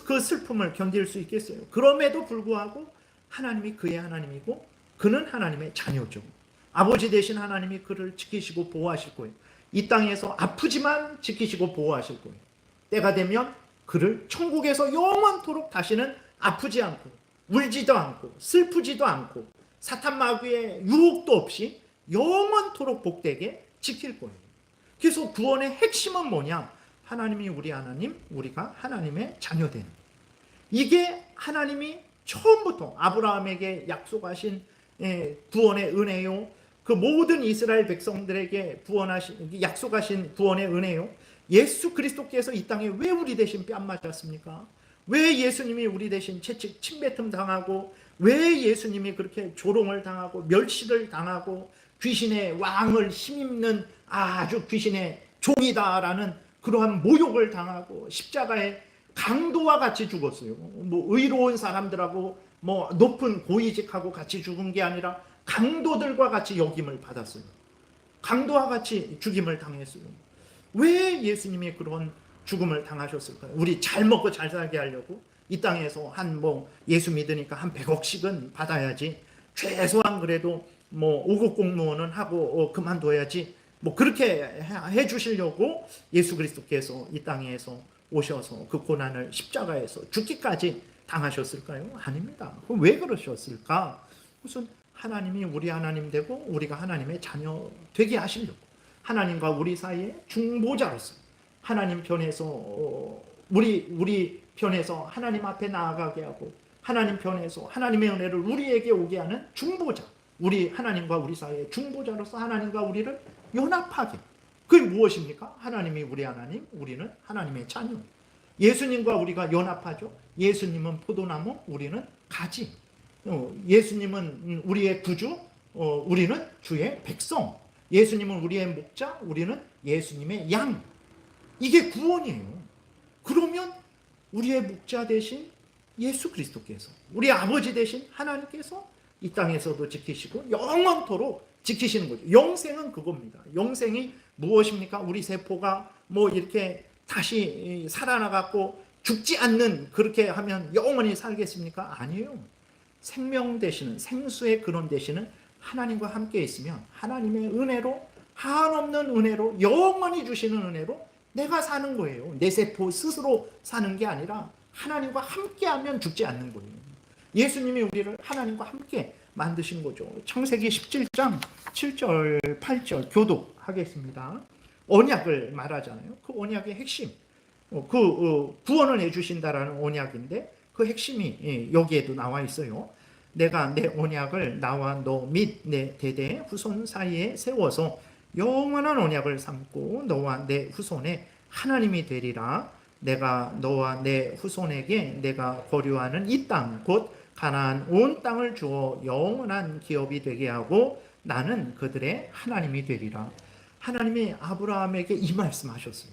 그 슬픔을 견딜 수 있겠어요? 그럼에도 불구하고 하나님이 그의 하나님이고 그는 하나님의 자녀죠. 아버지 되신 하나님이 그를 지키시고 보호하실 거예요. 이 땅에서 아프지만 지키시고 보호하실 거예요. 때가 되면 그를 천국에서 영원토록 다시는 아프지 않고 울지도 않고 슬프지도 않고 사탄 마귀의 유혹도 없이 영원토록 복되게 지킬 거예요. 그래서 구원의 핵심은 뭐냐? 하나님이 우리 하나님, 우리가 하나님의 자녀되는, 이게 하나님이 처음부터 아브라함에게 약속하신 구원의 은혜요, 그 모든 이스라엘 백성들에게 약속하신 구원의 은혜요. 예수 그리스도께서 이 땅에 왜 우리 대신 뺨 맞았습니까? 왜 예수님이 우리 대신 채찍 침뱉음 당하고, 왜 예수님이 그렇게 조롱을 당하고 멸시를 당하고 귀신의 왕을 힘입는 아주 귀신의 종이다라는 그러한 모욕을 당하고 십자가에 강도와 같이 죽었어요. 뭐 의로운 사람들하고 뭐 높은 고위직하고 같이 죽은 게 아니라 강도들과 같이 역임을 받았어요. 강도와 같이 죽임을 당했어요. 왜 예수님이 그런 죽음을 당하셨을까요? 우리 잘 먹고 잘 살게 하려고 이 땅에서 예수 믿으니까 한 100억씩은 받아야지, 최소한 그래도 5급 공무원은 하고 그만둬야지, 그렇게 해 주시려고 예수 그리스도께서 이 땅에서 오셔서 그 고난을 십자가에서 죽기까지 당하셨을까요? 아닙니다. 그럼 왜 그러셨을까? 무슨 하나님이 우리 하나님 되고 우리가 하나님의 자녀 되게 하시려고, 하나님과 우리 사이에 중보자로서 하나님 편에서 우리 편에서 하나님 앞에 나아가게 하고, 하나님 편에서 하나님의 은혜를 우리에게 오게 하는 중보자, 우리 하나님과 우리 사이의 중보자로서 하나님과 우리를 연합하게. 그게 무엇입니까? 하나님이 우리 하나님, 우리는 하나님의 자녀. 예수님과 우리가 연합하죠. 예수님은 포도나무, 우리는 가지. 예수님은 우리의 구주, 우리는 주의 백성. 예수님은 우리의 목자, 우리는 예수님의 양. 이게 구원이에요. 그러면 우리의 목자 대신 예수 그리스도께서, 우리 아버지 대신 하나님께서 이 땅에서도 지키시고 영원토록 지키시는 거죠. 영생은 그겁니다. 영생이 무엇입니까? 우리 세포가 이렇게 다시 살아나갖고 죽지 않는, 그렇게 하면 영원히 살겠습니까? 아니에요. 생명 되시는, 생수의 근원 되시는 하나님과 함께 있으면 하나님의 은혜로, 한없는 은혜로, 영원히 주시는 은혜로 내가 사는 거예요. 내 세포 스스로 사는 게 아니라 하나님과 함께하면 죽지 않는 거예요. 예수님이 우리를 하나님과 함께 만드신 거죠. 창세기 17장 7절 8절 교독하겠습니다. 언약을 말하잖아요. 그 언약의 핵심, 구원을 해주신다라는 언약인데 그 핵심이 여기에도 나와 있어요. 내가 내 언약을 나와 너 및 내 대대 후손 사이에 세워서 영원한 언약을 삼고 너와 내 후손의 하나님이 되리라. 내가 너와 내 후손에게 내가 거류하는 이 땅 곧 가나안 온 땅을 주어 영원한 기업이 되게 하고 나는 그들의 하나님이 되리라. 하나님이 아브라함에게 이 말씀하셨어요.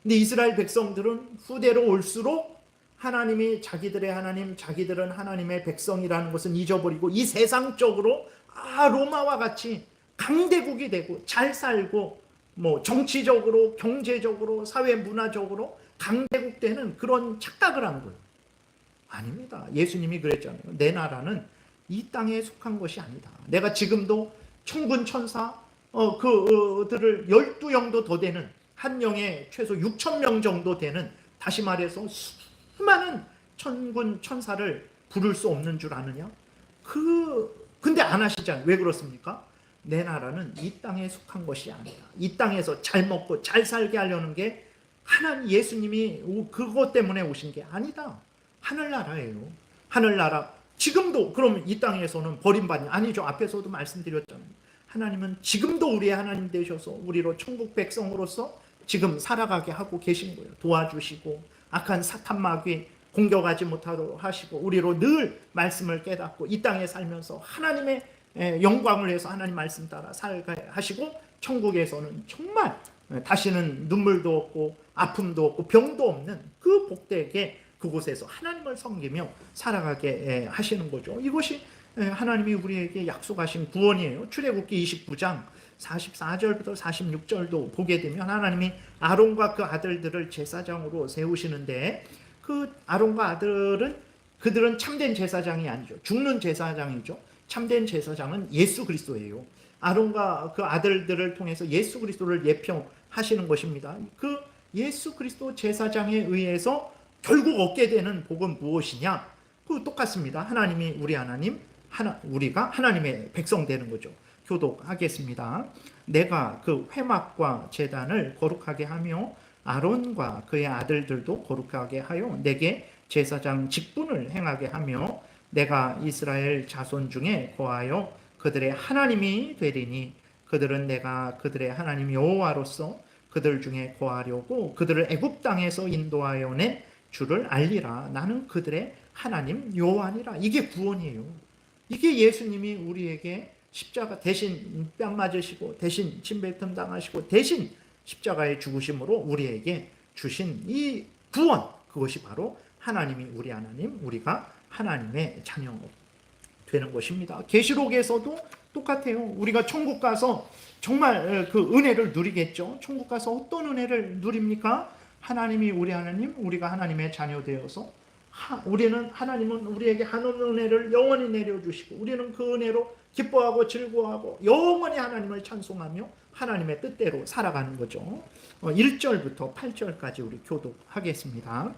근데 이스라엘 백성들은 후대로 올수록 하나님이 자기들의 하나님, 자기들은 하나님의 백성이라는 것은 잊어버리고 이 세상적으로 로마와 같이 강대국이 되고 잘 살고 정치적으로, 경제적으로, 사회 문화적으로 강대국 되는 그런 착각을 한 거예요. 아닙니다. 예수님이 그랬잖아요. 내 나라는 이 땅에 속한 것이 아니다. 내가 지금도 천군 천사 그들을 12영도 더 되는, 한 영에 최소 6,000명 정도 되는, 다시 말해서 수많은 천군 천사를 부를 수 없는 줄 아느냐? 근데 안 하시잖아요. 왜 그렇습니까? 내 나라는 이 땅에 속한 것이 아니다. 이 땅에서 잘 먹고 잘 살게 하려는 게 하나님, 예수님이 그것 때문에 오신 게 아니다. 하늘나라예요. 하늘나라. 지금도 그럼 이 땅에서는 버림받니? 아니죠. 앞에서도 말씀드렸잖아요. 하나님은 지금도 우리의 하나님 되셔서 우리로 천국 백성으로서 지금 살아가게 하고 계신 거예요. 도와주시고 악한 사탄 마귀 공격하지 못하도록 하시고 우리로 늘 말씀을 깨닫고 이 땅에 살면서 하나님의 영광을 위해서 하나님 말씀 따라 살게 하시고, 천국에서는 정말 다시는 눈물도 없고 아픔도 없고 병도 없는 그 복되게 그곳에서 하나님을 섬기며 살아가게 하시는 거죠. 이것이 하나님이 우리에게 약속하신 구원이에요. 출애굽기 29장 44절부터 46절도 보게 되면 하나님이 아론과 그 아들들을 제사장으로 세우시는데, 그 아론과 아들은 그들은 참된 제사장이 아니죠. 죽는 제사장이죠. 참된 제사장은 예수 그리스도예요. 아론과 그 아들들을 통해서 예수 그리스도를 예표하시는 것입니다. 그 예수 그리스도 제사장에 의해서 결국 얻게 되는 복은 무엇이냐? 그 똑같습니다. 하나님이 우리 하나님, 우리가 하나님의 백성 되는 거죠. 교독하겠습니다. 내가 그 회막과 제단을 거룩하게 하며 아론과 그의 아들들도 거룩하게 하여 내게 제사장 직분을 행하게 하며 내가 이스라엘 자손 중에 거하여 그들의 하나님이 되리니 그들은 내가 그들의 하나님 여호와로서 그들 중에 거하려고 그들을 애굽 땅에서 인도하여 낸 주를 알리라. 나는 그들의 하나님 여호와니라. 이게 구원이에요. 이게 예수님이 우리에게 십자가 대신 뺨 맞으시고 대신 침뱉음 당하시고 대신 십자가의 죽으심으로 우리에게 주신 이 구원, 그것이 바로 하나님이 우리 하나님, 우리가 하나님의 자녀 되는 것입니다. 계시록에서도 똑같아요. 우리가 천국 가서 정말 그 은혜를 누리겠죠. 천국 가서 어떤 은혜를 누립니까? 하나님이 우리 하나님, 우리가 하나님의 자녀 되어서 하나님은 우리에게 하늘 은혜를 영원히 내려주시고 우리는 그 은혜로 기뻐하고 즐거워하고 영원히 하나님을 찬송하며 하나님의 뜻대로 살아가는 거죠. 1절부터 8절까지 우리 교독하겠습니다.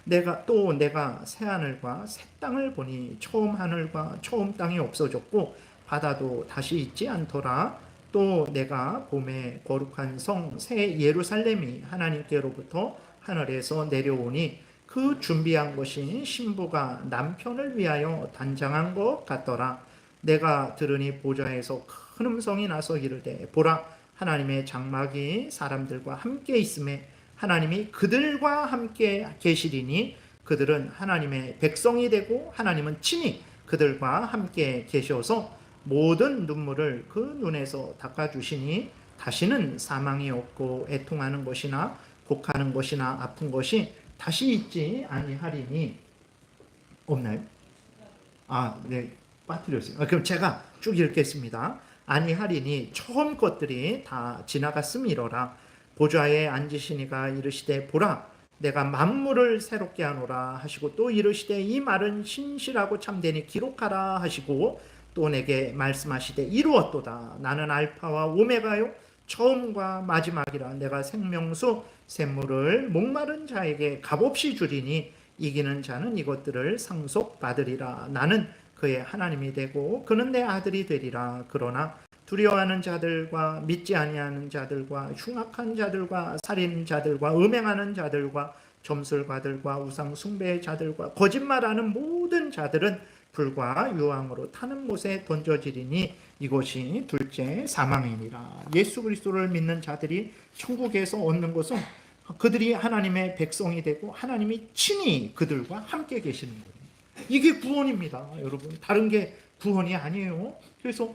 내가 새 하늘과 새 땅을 보니 처음 하늘과 처음 땅이 없어졌고 바다도 다시 있지 않더라. 또 내가 봄에 거룩한 성 새 예루살렘이 하나님께로부터 하늘에서 내려오니 그 준비한 것이 신부가 남편을 위하여 단장한 것 같더라. 내가 들으니 보좌에서 큰 음성이 나서 이르되 보라 하나님의 장막이 사람들과 함께 있음에 하나님이 그들과 함께 계시리니 그들은 하나님의 백성이 되고 하나님은 친히 그들과 함께 계셔서 모든 눈물을 그 눈에서 닦아주시니 다시는 사망이 없고 애통하는 것이나 곡하는 것이나 아픈 것이 다시 있지 아니하리니. 없나요? 네, 빠뜨렸어요. 그럼 제가 쭉 읽겠습니다. 아니하리니 처음 것들이 다 지나갔음이로라. 보좌에 앉으시니가 이르시되 보라 내가 만물을 새롭게 하노라 하시고 또 이르시되 이 말은 신실하고 참되니 기록하라 하시고 또 내게 말씀하시되 이루었도다. 나는 알파와 오메가요 처음과 마지막이라. 내가 생명수 샘물을 목마른 자에게 값없이 주리니 이기는 자는 이것들을 상속받으리라. 나는 그의 하나님이 되고 그는 내 아들이 되리라. 그러나 두려워하는 자들과 믿지 아니하는 자들과 흉악한 자들과 살인자들과 음행하는 자들과 점술가들과 우상 숭배의 자들과 거짓말하는 모든 자들은 불과 유황으로 타는 못에 던져지리니 이것이 둘째 사망이니라. 예수 그리스도를 믿는 자들이 천국에서 얻는 것은 그들이 하나님의 백성이 되고 하나님이 친히 그들과 함께 계시는 거예요. 이게 구원입니다, 여러분. 다른 게 구원이 아니에요. 그래서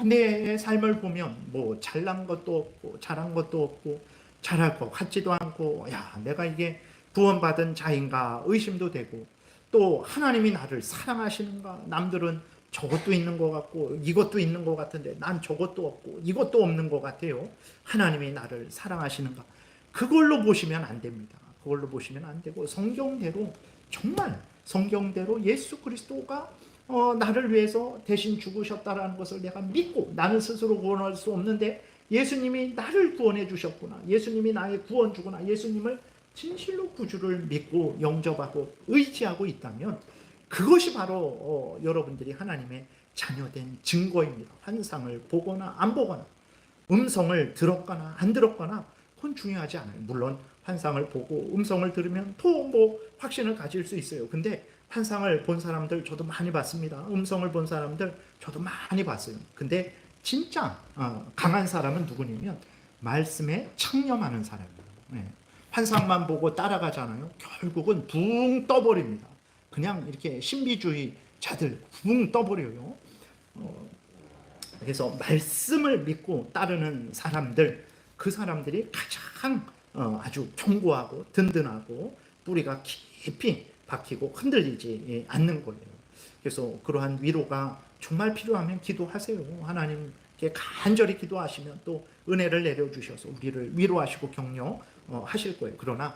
내 삶을 보면 뭐 잘난 것도 없고 잘한 것도 없고 잘할 것 같지도 않고 내가 이게 구원받은 자인가 의심도 되고 또 하나님이 나를 사랑하시는가. 남들은 저것도 있는 것 같고 이것도 있는 것 같은데 난 저것도 없고 이것도 없는 것 같아요. 하나님이 나를 사랑하시는가. 그걸로 보시면 안 됩니다. 그걸로 보시면 안 되고 성경대로 정말 성경대로 예수 그리스도가 나를 위해서 대신 죽으셨다라는 것을 내가 믿고 나는 스스로 구원할 수 없는데 예수님이 나를 구원해 주셨구나. 예수님이 나의 구원주구나. 예수님을 진실로 구주를 믿고 영접하고 의지하고 있다면 그것이 바로 여러분들이 하나님의 자녀된 증거입니다. 환상을 보거나 안 보거나 음성을 들었거나 안 들었거나 그건 중요하지 않아요. 물론 환상을 보고 음성을 들으면 또 뭐 확신을 가질 수 있어요. 근데 환상을 본 사람들 저도 많이 봤습니다. 음성을 본 사람들 저도 많이 봤어요. 근데 진짜 강한 사람은 누구냐면 말씀에 청렴하는 사람이에요. 네. 환상만 보고 따라가잖아요. 결국은 붕 떠버립니다. 그냥 이렇게 신비주의자들 붕 떠버려요. 그래서 말씀을 믿고 따르는 사람들, 그 사람들이 가장 아주 견고하고 든든하고 뿌리가 깊이 박히고 흔들리지 않는 거예요. 그래서 그러한 위로가 정말 필요하면 기도하세요. 하나님께 간절히 기도하시면 또 은혜를 내려주셔서 우리를 위로하시고 격려하실 거예요. 그러나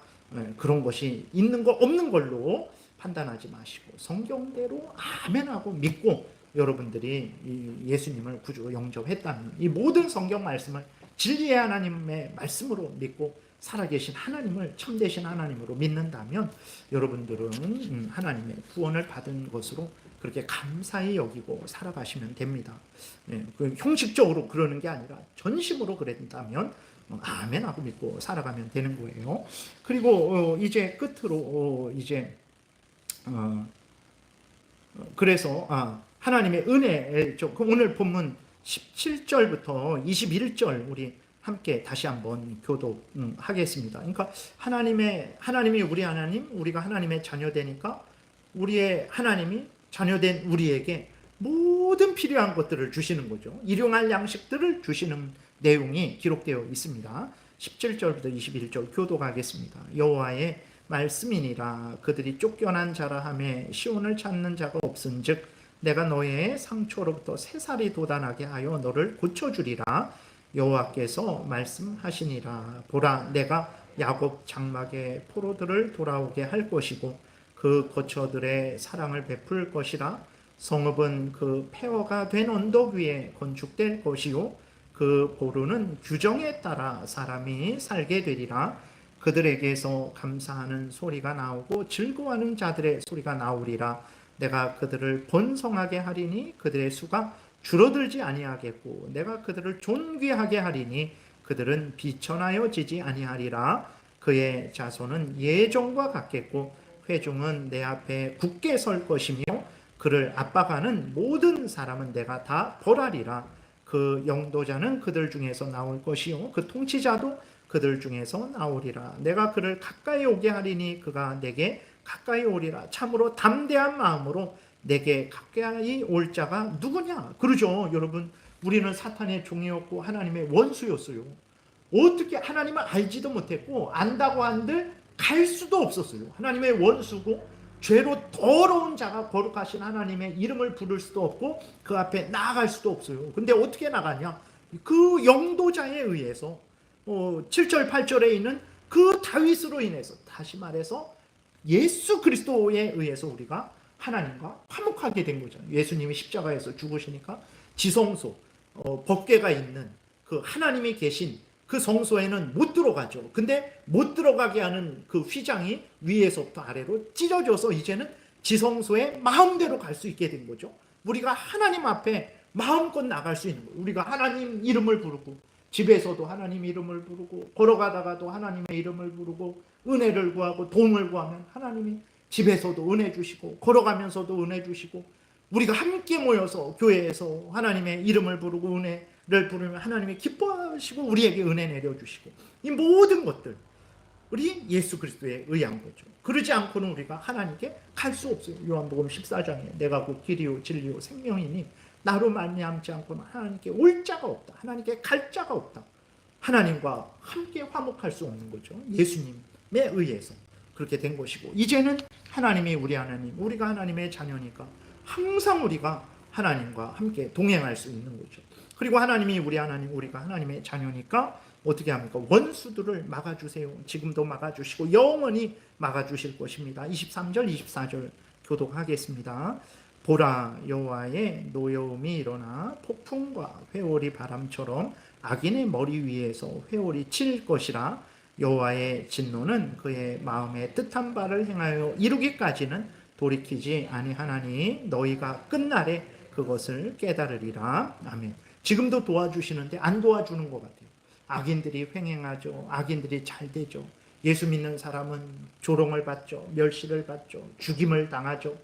그런 것이 있는 거 없는 걸로 판단하지 마시고 성경대로 아멘하고 믿고 여러분들이 이 예수님을 구주로 영접했다면, 이 모든 성경 말씀을 진리의 하나님의 말씀으로 믿고 살아계신 하나님을 참되신 하나님으로 믿는다면 여러분들은 하나님의 구원을 받은 것으로 그렇게 감사히 여기고 살아가시면 됩니다. 형식적으로 그러는 게 아니라 전심으로 그랬다면 아멘하고 믿고 살아가면 되는 거예요. 그리고 이제 끝으로 이제 그래서 하나님의 은혜, 오늘 본문 17절부터 21절 우리 함께 다시 한번 교독하겠습니다. 그러니까 하나님이 우리 하나님, 우리가 하나님의 자녀되니까 우리의 하나님이 자녀된 우리에게 모든 필요한 것들을 주시는 거죠. 일용할 양식들을 주시는 내용이 기록되어 있습니다. 17절부터 21절 교독하겠습니다. 여호와의 말씀이니라. 그들이 쫓겨난 자라 하며 시온을 찾는 자가 없은즉 내가 너의 상처로부터 새살이 돋아나게 하여 너를 고쳐주리라. 여호와께서 말씀하시니라. 보라, 내가 야곱 장막의 포로들을 돌아오게 할 것이고 그 거처들의 사랑을 베풀 것이라. 성읍은 그 폐허가 된 언덕 위에 건축될 것이요 그 보루는 규정에 따라 사람이 살게 되리라. 그들에게서 감사하는 소리가 나오고 즐거워하는 자들의 소리가 나오리라. 내가 그들을 번성하게 하리니 그들의 수가 줄어들지 아니하겠고 내가 그들을 존귀하게 하리니 그들은 비천하여지지 아니하리라. 그의 자손은 예정과 같겠고 회중은 내 앞에 굳게 설 것이며 그를 압박하는 모든 사람은 내가 다 벌하리라. 그 영도자는 그들 중에서 나올 것이요 그 통치자도 그들 중에서 나오리라. 내가 그를 가까이 오게 하리니 그가 내게 가까이 오리라. 참으로 담대한 마음으로 내게 가까이 올 자가 누구냐? 그러죠. 여러분, 우리는 사탄의 종이었고 하나님의 원수였어요. 어떻게 하나님을 알지도 못했고 안다고 한들 갈 수도 없었어요. 하나님의 원수고 죄로 더러운 자가 거룩하신 하나님의 이름을 부를 수도 없고 그 앞에 나아갈 수도 없어요. 근데 어떻게 나가냐? 그 영도자에 의해서 7절 8절에 있는 그 다윗으로 인해서, 다시 말해서 예수 그리스도에 의해서 우리가 하나님과 화목하게 된 거잖아요. 예수님이 십자가에서 죽으시니까 지성소, 법궤가 있는 그 하나님이 계신 그 성소에는 못 들어가죠. 근데 못 들어가게 하는 그 휘장이 위에서부터 아래로 찢어져서 이제는 지성소에 마음대로 갈 수 있게 된 거죠. 우리가 하나님 앞에 마음껏 나갈 수 있는 거예요. 우리가 하나님 이름을 부르고 집에서도 하나님 이름을 부르고 걸어가다가도 하나님의 이름을 부르고 은혜를 구하고 도움을 구하면 하나님이 집에서도 은혜 주시고 걸어가면서도 은혜 주시고 우리가 함께 모여서 교회에서 하나님의 이름을 부르고 은혜를 부르면 하나님이 기뻐하시고 우리에게 은혜 내려주시고 이 모든 것들 우리 예수 그리스도에 의한 거죠. 그러지 않고는 우리가 하나님께 갈 수 없어요. 요한복음 14장에 내가 곧 길이요 진리요 생명이니 나로 말미암지 않고는 하나님께 올 자가 없다. 하나님께 갈 자가 없다. 하나님과 함께 화목할 수 없는 거죠. 예수님에 의해서 그렇게 된 것이고 이제는 하나님이 우리 하나님, 우리가 하나님의 자녀니까 항상 우리가 하나님과 함께 동행할 수 있는 거죠. 그리고 하나님이 우리 하나님, 우리가 하나님의 자녀니까 어떻게 합니까? 원수들을 막아주세요. 지금도 막아주시고 영원히 막아주실 것입니다. 23절, 24절 교독하겠습니다. 보라, 여호와의 노여움이 일어나 폭풍과 회오리 바람처럼 악인의 머리 위에서 회오리 칠 것이라. 여호와의 진노는 그의 마음에 뜻한 바를 행하여 이루기까지는 돌이키지 아니하나니 너희가 끝날에 그것을 깨달으리라. 아멘. 지금도 도와주시는데 안 도와주는 것 같아요. 악인들이 횡행하죠. 악인들이 잘 되죠. 예수 믿는 사람은 조롱을 받죠. 멸시를 받죠. 죽임을 당하죠.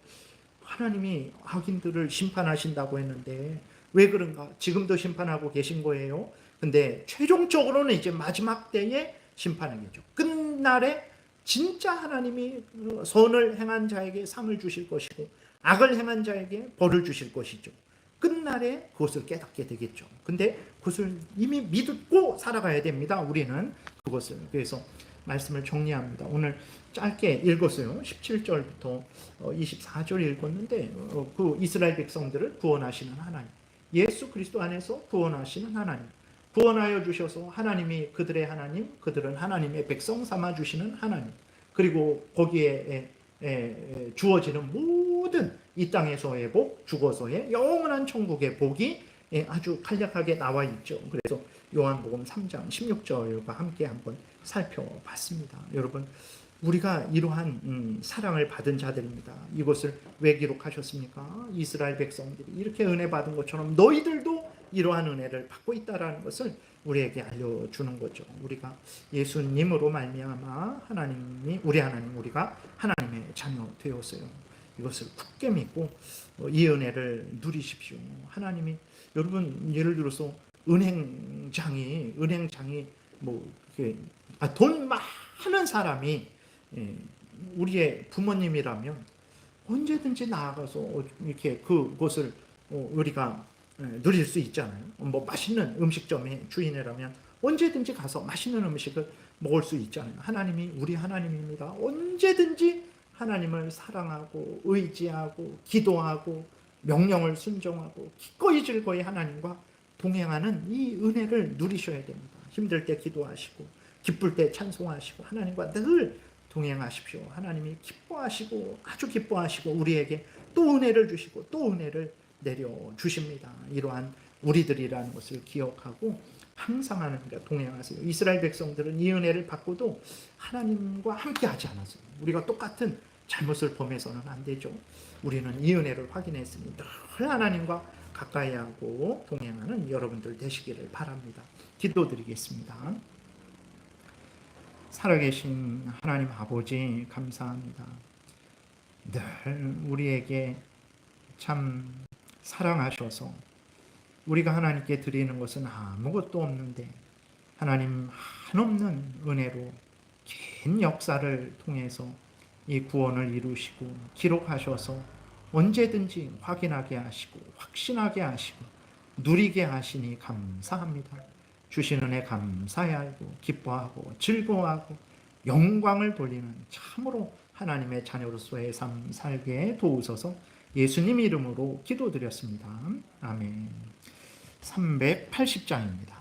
하나님이 악인들을 심판하신다고 했는데 왜 그런가? 지금도 심판하고 계신 거예요. 근데 최종적으로는 이제 마지막 때에 심판하겠죠. 끝날에 진짜 하나님이 선을 행한 자에게 상을 주실 것이고 악을 행한 자에게 벌을 주실 것이죠. 끝날에 그것을 깨닫게 되겠죠. 근데 그것을 이미 믿고 살아가야 됩니다. 우리는 그것을. 그래서 말씀을 정리합니다. 오늘 짧게 읽었어요. 17절부터 24절 읽었는데 그 이스라엘 백성들을 구원하시는 하나님, 예수 그리스도 안에서 구원하시는 하나님, 구원하여 주셔서 하나님이 그들의 하나님, 그들은 하나님의 백성 삼아 주시는 하나님, 그리고 거기에 주어지는 모든 이 땅에서의 복, 죽어서의 영원한 천국의 복이 아주 간략하게 나와 있죠. 그래서 요한복음 3장 16절과 함께 한번 살펴봤습니다. 여러분, 우리가 이러한 사랑을 받은 자들입니다. 이것을 왜 기록하셨습니까? 이스라엘 백성들이 이렇게 은혜 받은 것처럼 너희들도 이러한 은혜를 받고 있다라는 것을 우리에게 알려주는 거죠. 우리가 예수님으로 말미암아 하나님이 우리 하나님, 우리가 하나님의 자녀 되었어요. 이것을 굳게 믿고 이 은혜를 누리십시오. 하나님이, 여러분, 예를 들어서 은행장이 뭐 돈 많은 사람이 우리의 부모님이라면 언제든지 나아가서 이렇게 그것을 우리가 누릴 수 있잖아요. 뭐 맛있는 음식점의 주인이라면 언제든지 가서 맛있는 음식을 먹을 수 있잖아요. 하나님이 우리 하나님입니다. 언제든지 하나님을 사랑하고 의지하고 기도하고 명령을 순종하고 기꺼이 즐거이 하나님과 동행하는 이 은혜를 누리셔야 됩니다. 힘들 때 기도하시고 기쁠 때 찬송하시고 하나님과 늘 동행하십시오. 하나님이 기뻐하시고 아주 기뻐하시고 우리에게 또 은혜를 주시고 또 은혜를 내려주십니다. 이러한 우리들이라는 것을 기억하고 항상 하나님과 동행하세요. 이스라엘 백성들은 이 은혜를 받고도 하나님과 함께 하지 않았어요. 우리가 똑같은 잘못을 범해서는 안 되죠. 우리는 이 은혜를 확인했으니 늘 하나님과 가까이 하고 동행하는 여러분들 되시기를 바랍니다. 기도드리겠습니다. 살아계신 하나님 아버지, 감사합니다. 늘 우리에게 참 사랑하셔서 우리가 하나님께 드리는 것은 아무것도 없는데 하나님 한없는 은혜로 긴 역사를 통해서 이 구원을 이루시고 기록하셔서 언제든지 확인하게 하시고 확신하게 하시고 누리게 하시니 감사합니다. 주신 은혜 감사히 알고 기뻐하고 즐거워하고 영광을 돌리는 참으로 하나님의 자녀로서의 삶 살게 도우소서. 예수님 이름으로 기도드렸습니다. 아멘. 380장입니다.